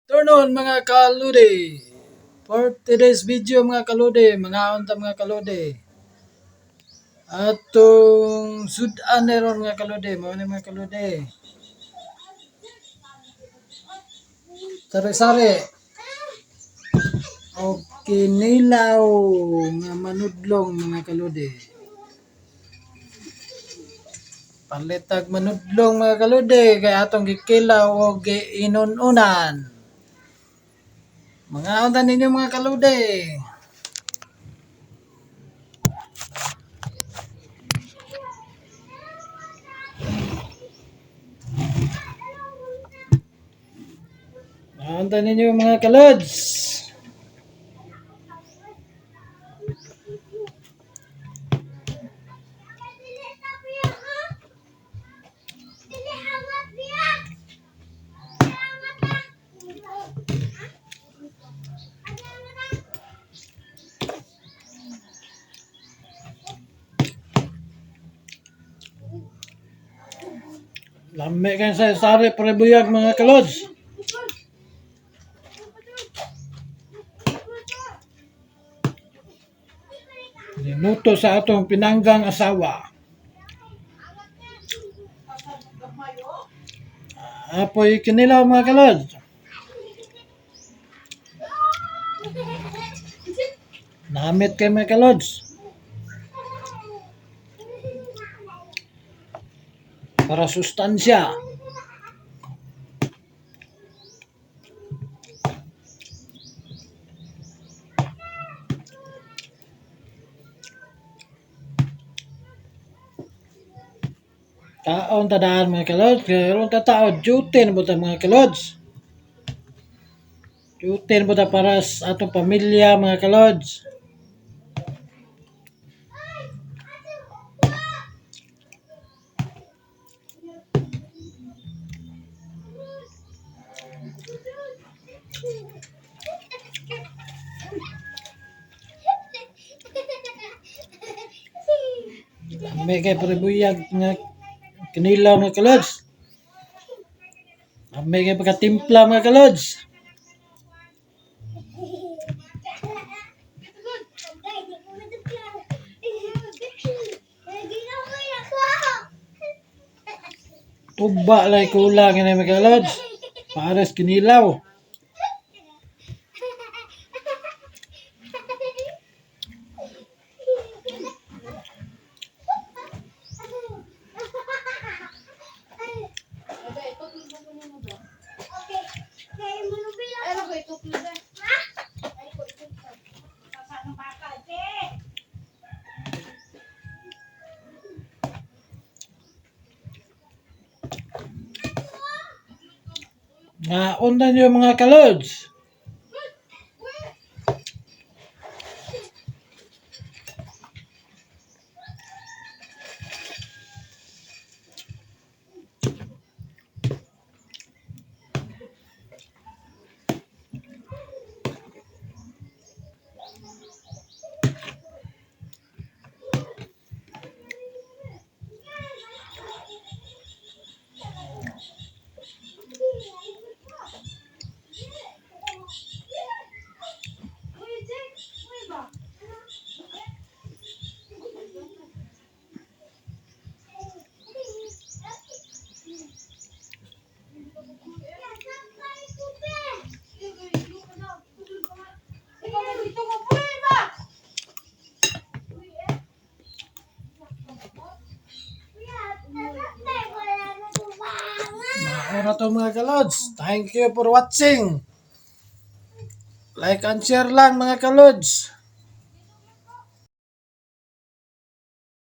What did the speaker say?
Turn on mga kaludi. For today's video mga kaludi, mga unta mga kaludi. Atong sudan neron mga kaludi, mao ni mga kaludi. Sari-sari. O kinilaw nga manudlong mga kaludi. Palitag manudlong mga kaludi kay atong gikilaw o giinununan. Mga unta ninyo mga kaludi. Mga ninyo mga kalods. Lami kan sa sari prebuyag mga kalods. Ninuto sa atong pinanggang asawa. Apoy kinilaw mga kalods. Namit kay mga kalods. Para sustansya. Taon tadaan mga kalods. Karon ta tao duty na buta mga kalods. Duty na buta para sa atong pamilya mga kalods. May kay prebuyag nga kinilaw mga kalods. May kay pagkatimpla mga kalods. Tuba lay kulang ni mga kalods. Pares kinilaw. Nga undan nyo mga kalods. Ora to mga kalods. Thank you for watching. Like and share lang mga kalods.